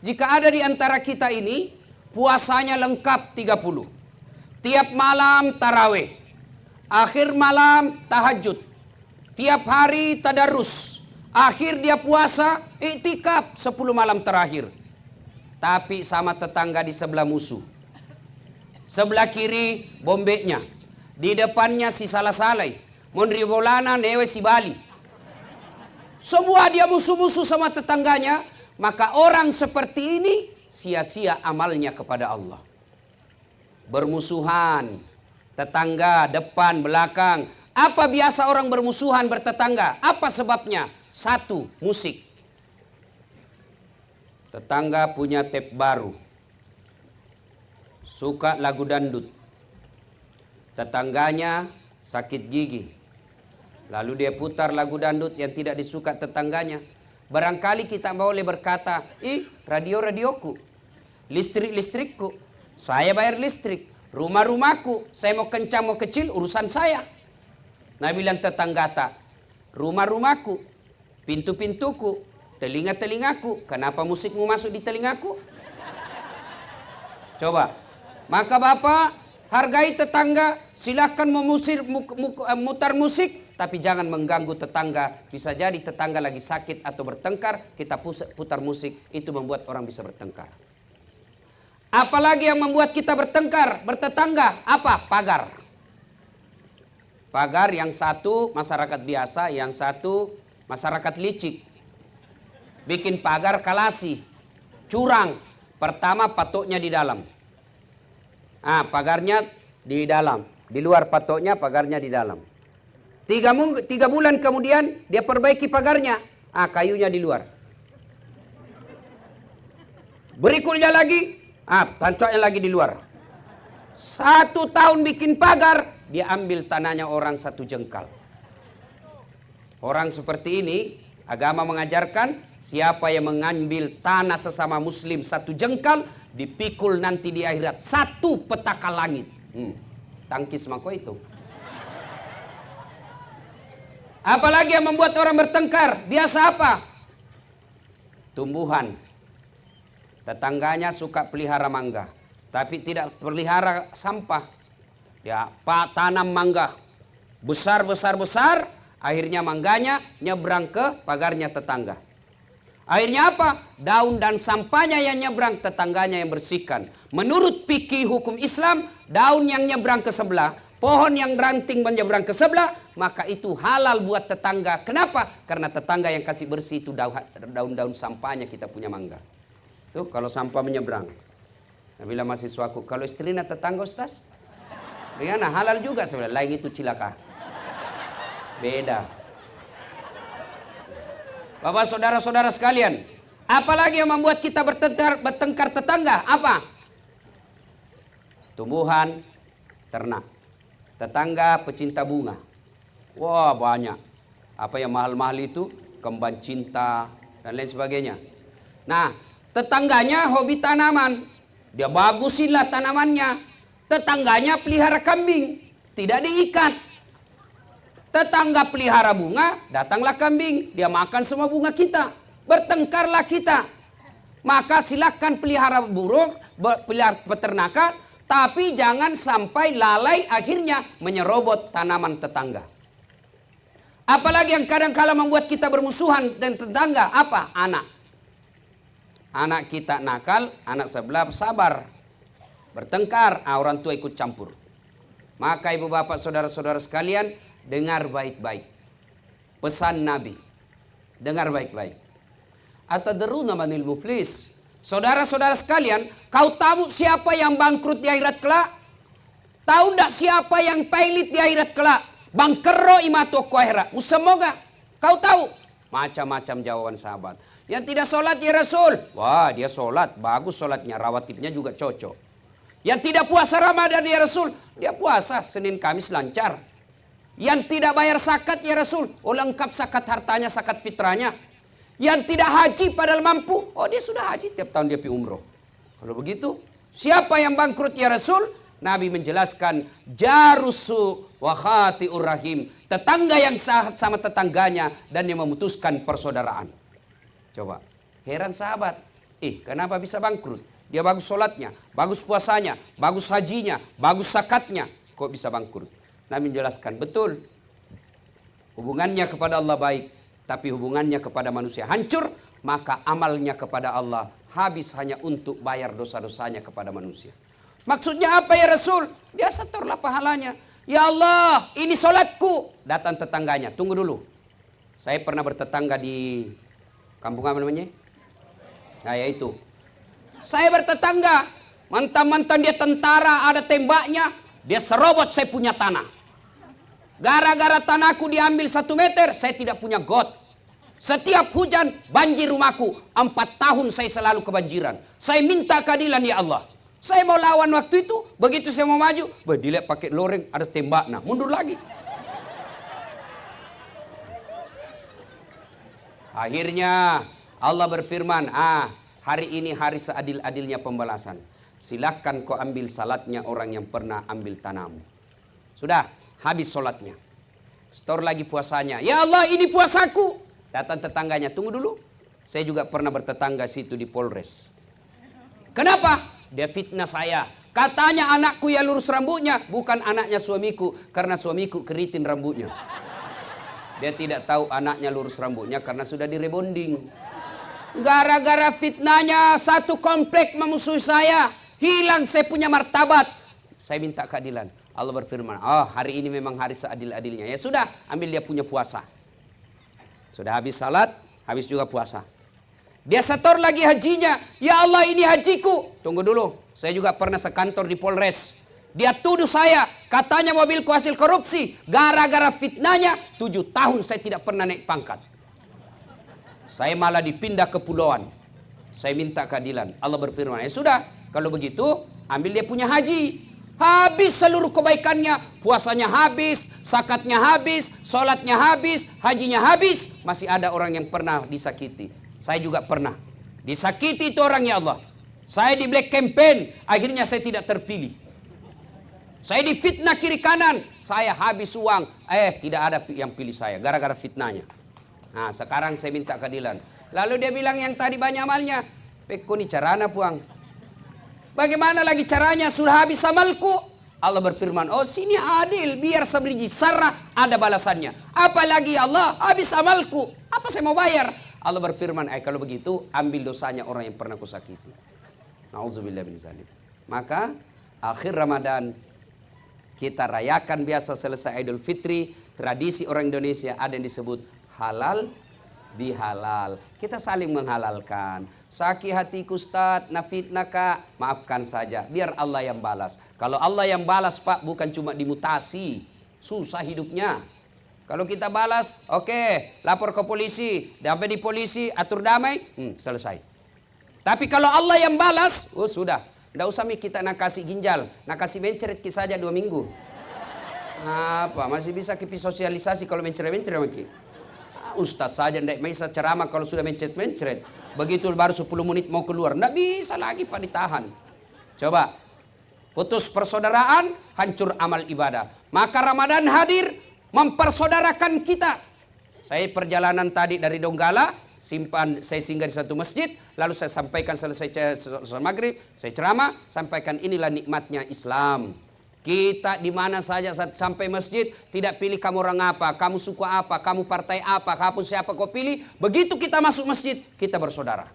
jika ada di antara kita ini puasanya lengkap 30. Tiap malam tarawih, akhir malam tahajud, tiap hari tadarus, akhir dia puasa, iktikaf 10 malam terakhir. Tapi sama tetangga di sebelah musuh. Sebelah kiri bombeknya, di depannya si salah-salai, monribolana newe si Bali. Semua dia musuh-musuh sama tetangganya, maka orang seperti ini sia-sia amalnya kepada Allah. Bermusuhan, tetangga, depan, belakang. Apa biasa orang bermusuhan bertetangga? Apa sebabnya? Satu, musik. Tetangga punya tape baru, suka lagu dangdut. Tetangganya sakit gigi, lalu dia putar lagu dangdut yang tidak disuka tetangganya. Barangkali kita boleh berkata, radio-radioku, listrik-listrikku, saya bayar listrik, rumah-rumahku, saya mau kencang mau kecil urusan saya. Nah bilang tetangga tak, rumah-rumahku, pintu-pintuku, telinga-telingaku, kenapa musikmu masuk di telingaku? Coba, maka Bapak hargai tetangga, silahkan mutar musik, tapi jangan mengganggu tetangga. Bisa jadi tetangga lagi sakit atau bertengkar, kita putar musik, itu membuat orang bisa bertengkar. Apalagi yang membuat kita bertengkar, bertetangga, apa? Pagar. Pagar yang satu masyarakat biasa, yang satu masyarakat licik. Bikin pagar kalasi, curang. Pertama patoknya di dalam. Pagarnya di dalam. Di luar patoknya, pagarnya di dalam. 3 bulan kemudian dia perbaiki pagarnya. Kayunya di luar. Berikutnya lagi, patoknya lagi di luar. 1 tahun bikin pagar, dia ambil tanahnya orang 1 jengkal. Orang seperti ini, agama mengajarkan siapa yang mengambil tanah sesama muslim 1 jengkal, dipikul nanti di akhirat 1 petaka langit. Tangkis mako itu. Apalagi yang membuat orang bertengkar? Biasa apa? Tumbuhan. Tetangganya suka pelihara mangga, tapi tidak pelihara sampah. Ya, tanam mangga besar, akhirnya mangganya nyebrang ke pagarnya tetangga. Akhirnya apa? Daun dan sampahnya yang nyebrang, tetangganya yang bersihkan. Menurut fikih hukum Islam, daun yang nyebrang ke sebelah, pohon yang ranting menyeberang ke sebelah, maka itu halal buat tetangga. Kenapa? Karena tetangga yang kasih bersih itu daun-daun sampahnya kita punya mangga. Tuh kalau sampah menyeberang. Nah, bila mahasiswaku, kalau istrinya tetangga Ustaz, bagaimana? Halal juga sebenarnya. Lain itu cilaka. Beda. Bapak saudara-saudara sekalian, apalagi yang membuat kita bertengkar tetangga? Apa? Tumbuhan, ternak. Tetangga pecinta bunga. Wah banyak. Apa yang mahal-mahal itu? Kembang cinta dan lain sebagainya. Nah, tetangganya hobi tanaman. Dia bagusinlah tanamannya. Tetangganya pelihara kambing. Tidak diikat. Tetangga pelihara bunga, datanglah kambing. Dia makan semua bunga kita. Bertengkarlah kita. Maka silakan pelihara burung, pelihara peternakan. Tapi jangan sampai lalai akhirnya menyerobot tanaman tetangga. Apalagi yang kadang-kala membuat kita bermusuhan dengan tetangga. Apa? Anak. Anak kita nakal, anak sebelah sabar. Bertengkar, orang tua ikut campur. Maka ibu bapak saudara-saudara sekalian, dengar baik-baik. Pesan Nabi. Dengar baik-baik. Atadruna manil muflis. Saudara-saudara sekalian, kau tahu siapa yang bangkrut di akhirat kelak? Tahu enggak siapa yang pailit di akhirat kelak? Bangkero imato ku akhirat. Semoga kau tahu. Macam-macam jawaban sahabat. Yang tidak sholat ya Rasul. Wah dia sholat, bagus sholatnya, rawatibnya juga cocok. Yang tidak puasa Ramadan ya Rasul. Dia puasa, Senin Kamis lancar. Yang tidak bayar zakat ya Rasul. Oh lengkap zakat hartanya, zakat fitranya. Yang tidak haji padahal mampu. Oh dia sudah haji, tiap tahun dia pergi umroh. Kalau begitu, siapa yang bangkrut ya Rasul? Nabi menjelaskan, jarusu wa khati'ur rahim. Tetangga yang sahat sama tetangganya dan yang memutuskan persaudaraan. Coba, heran sahabat. Kenapa bisa bangkrut? Dia bagus sholatnya, bagus puasanya, bagus hajinya, bagus zakatnya. Kok bisa bangkrut? Nabi menjelaskan, betul. Hubungannya kepada Allah baik, tapi hubungannya kepada manusia hancur, maka amalnya kepada Allah habis hanya untuk bayar dosa-dosanya kepada manusia. Maksudnya apa ya Rasul? Dia setorlah pahalanya. Ya Allah, ini sholatku. Datang tetangganya, tunggu dulu. Saya pernah bertetangga di kampung apa namanya? Nah ya itu. Saya bertetangga, mantan-mantan dia tentara, ada tembaknya, dia serobot saya punya tanah. Gara-gara tanahku diambil 1 meter, saya tidak punya got. Setiap hujan, banjir rumahku. 4 tahun saya selalu kebanjiran. Saya minta keadilan ya Allah. Saya mau lawan waktu itu, begitu saya mau maju, dilihat pakai loreng, ada tembak, nah mundur lagi. Akhirnya Allah berfirman, hari ini hari seadil-adilnya pembalasan. Silakan kau ambil salatnya orang yang pernah ambil tanahmu. Sudah, habis salatnya. Setor lagi puasanya. Ya Allah, ini puasaku. Datang tetangganya, tunggu dulu. Saya juga pernah bertetangga situ di Polres. Kenapa? Dia fitnah saya. Katanya anakku yang lurus rambutnya, bukan anaknya suamiku, karena suamiku keriting rambutnya. Dia tidak tahu anaknya lurus rambutnya karena sudah direbonding. Gara-gara fitnahnya, satu komplek memusuhi saya. Hilang saya punya martabat. Saya minta keadilan. Allah berfirman, hari ini memang hari seadil-adilnya. Ya sudah, ambil dia punya puasa. Sudah habis salat, habis juga puasa. Dia setor lagi hajinya. Ya Allah, ini hajiku. Tunggu dulu, saya juga pernah sekantor di Polres. Dia tuduh saya, katanya mobilku hasil korupsi. Gara-gara fitnahnya, 7 tahun saya tidak pernah naik pangkat. Saya malah dipindah ke pulauan. Saya minta keadilan. Allah berfirman, ya sudah, kalau begitu, ambil dia punya haji. Habis seluruh kebaikannya, puasanya habis, zakatnya habis, sholatnya habis, hajinya habis. Masih ada orang yang pernah disakiti. Saya juga pernah. Disakiti itu orang ya Allah. Saya di black campaign, akhirnya saya tidak terpilih. Saya difitnah kiri kanan, saya habis uang. Tidak ada yang pilih saya, gara-gara fitnahnya. Nah sekarang saya minta keadilan. Lalu dia bilang yang tadi banyak amalnya. Peko ni carana puang. Bagaimana lagi caranya? Sudah habis amalku. Allah berfirman, sini adil, biar sebiji sarah ada balasannya. Apalagi Allah, habis amalku, apa saya mau bayar? Allah berfirman, kalau begitu ambil dosanya orang yang pernah kusakiti. Nauzubillah min zalik. Maka akhir Ramadan kita rayakan biasa selesai Idul Fitri, tradisi orang Indonesia ada yang disebut halal bihalal. Kita saling menghalalkan. Sakit hatiku Ustaz, nafitnah kak, maafkan saja, biar Allah yang balas. Kalau Allah yang balas Pak, bukan cuma dimutasi, susah hidupnya. Kalau kita balas, oke, lapor ke polisi, sampai di polisi, atur damai, selesai. Tapi kalau Allah yang balas, sudah, tidak usah kita nak kasih ginjal, nak kasih mencret saja 2 minggu. Apa, masih bisa kita sosialisasi kalau mencret-mencret maki. Ustaz saja tidak bisa ceramah kalau sudah mencret-mencret. Begitu baru 10 menit mau keluar, tidak bisa lagi Pak ditahan. Coba, putus persaudaraan, hancur amal ibadah. Maka Ramadan hadir, mempersaudarakan kita. Saya perjalanan tadi dari Donggala, saya singgah di satu masjid, lalu saya sampaikan selesai maghrib, saya ceramah, sampaikan inilah nikmatnya Islam. Kita di mana saja sampai masjid, tidak pilih kamu orang apa, kamu suku apa, kamu partai apa, kamu siapa kau pilih, begitu kita masuk masjid, kita bersaudara.